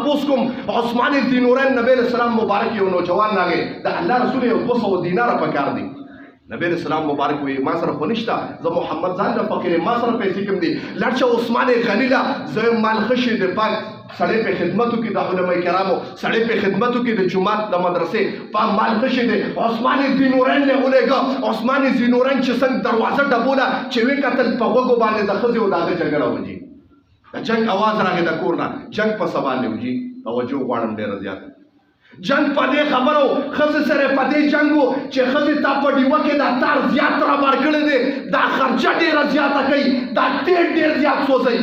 تپوس کوم عثمان ذی نورین نبی علیہ السلام مبارک یو نوجوان راغی د الله رسول یو 200 دینار پکار دی نبی علیہ السلام مبارک وی ما سره خو نشته زه محمد ځان نه فقیر ما سره پیسې کوم دي لړ شه عثمان غنی لا زه مال خشي د پاک سړی په خدمتو کې د علماء کرامو سړی په خدمتو کې د جمعات د مدرسې په مال خشي دی عثمان ذی نورین له ولېګا عثمان ذی نورین چې څنګه دروازه ډبوله چې وی کتل په وګو باندې د خزي او دغه جګړه وږي د جنگ आवाज راغی د کور نه جنگ په سبا نه وږي توجه غواړم ډېر زیات جنگ په دې خبرو خزه سره په دې جنگو چې خزه تا په دیوه کې دا تار زیات را بار کړی دی دا خرچه ډېره زیاته کوي دا تیل ډېر زیات سوځي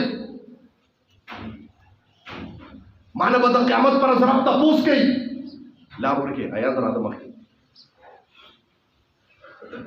مانه به د قیامت پر ضرب تپوس کوي لار ورکې آیات را د مخکې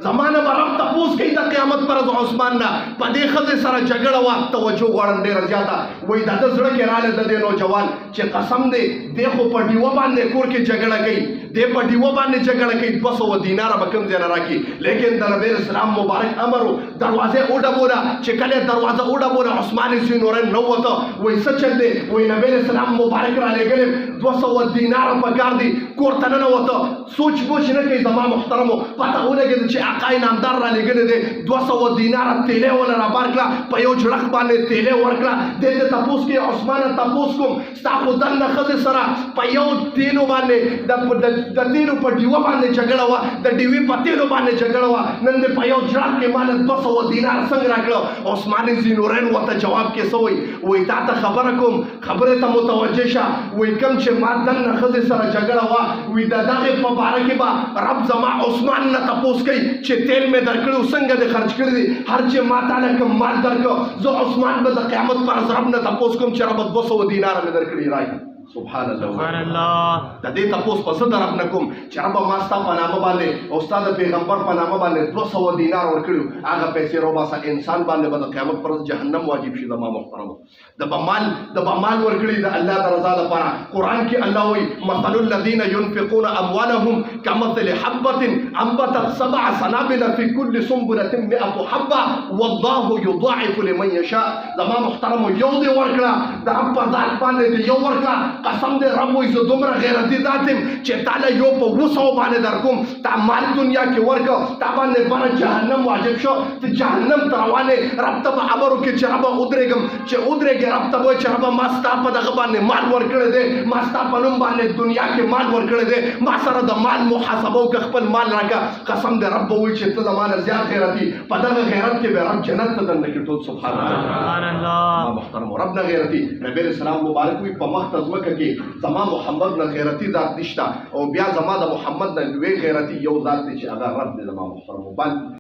زمانه به رب تپوس کوي د قیامت پر عثمان نه په دې ښځې سره جګړه وه توجه غواړم ډېره زیاته وایي د ده زړه کې راغلی د دې نوجوان چې قسم دی دی خو په ډیوه باندې کور کې جګړه کوي دی په ډیوه باندې جګړه کوي 200 دیناره به کوم ځای نه راکړي لیکن د نبی اسلام مبارک امر و دروازه وډبوله چې کله دروازه وډبوله عثمان ذی نورین نه وته وایي څه چل دی وایي نبی اسلام مبارک را لېږلی 200 دیناره پکار دي کور ته ننوته سوچ بوچ نه کوي زما محترمو پته ولګېده چې آقای نامدار را لېږلی دی 200 دیناره تیلې وله را بار کړه په یو جړق باندې تیلې ورکړه دې ته تپوس کې عثمانه تپوس کوم ستا خو دنده ښځې سره په یو تیلو باندې د تیلو په ډیوه باندې جګړه وه د ډیوې په تیلو باندې جګړه وه نن دې په یو جړق کې ماله 200 دینار څنګه راکړه عثمان ذی نورین ورته جواب کې څه وایي وایي تا ته خبره کوم خبرې ته متوجه شه وایي کوم چې ما دنده ښځې سره جګړه وه وایي د دغې په باره کې به رب زما عثمان نه تپوس کوي چې تیل مې درکړی څنګه دې خرچ کړي دي هر چې ما تعالی کوم مال درکړه زه عثمان به د قیامت پر رب نه تپوس کوم چې رب 200 دینار مې درکړي راکړي سبحان الله د دې تپوس په څه درب نه کوم چې رب ما ستا په نامه باندې او ستا د پیغمبر په نامه باندې 200 دینار ورکړي هغه پیسې راوباسه انسان باندې به د قیامت پر ورځ جهنم واجب شي زما محترمو د به مال ورکړي د الله د رضا لپاره قرآن کې الله وایي مثل الذین ينفقون اموالهم كمثل حبة انبتت 7 سنابل في كل سنبلة 100 حبة والله يضاعف لمن يشاء زما محترمو یو دې ورکړه د رب په ذات باندې یو ورکړه قسم دې رب وایي زه دومره غیرتي ذات یم چې تعالی یو په 200 باندې در کوم تا مال دنیا کې ورکړه تا باندې بره جهنم واجب شو ته جهنم ته روانې رب ته به امر وکړي چې ربه ودرېږم چې ودرېږې رب ته به وایي چې ربه ما ستا په دغه باندې مال ورکړی دی ما ستا په نوم باندې دنیا کې مال ورکړی دی ما سره د مال محاسبه وکړه خپل مال راکړه قسم دې رب به وایي چې ته زما نه زیات غیرتي په دغه غیرت کې به رب جنت ته دننه کړي ټول سبحان الله محترم رب نه غیرتي نبی اسلام مبارک وي په مخ ته ځمکه کې زما محمد نه غیرتي ذات نشته او بیا زما د محمد نه لوی غیرتي یو ذات دی چې هغه رب دی زما محترمو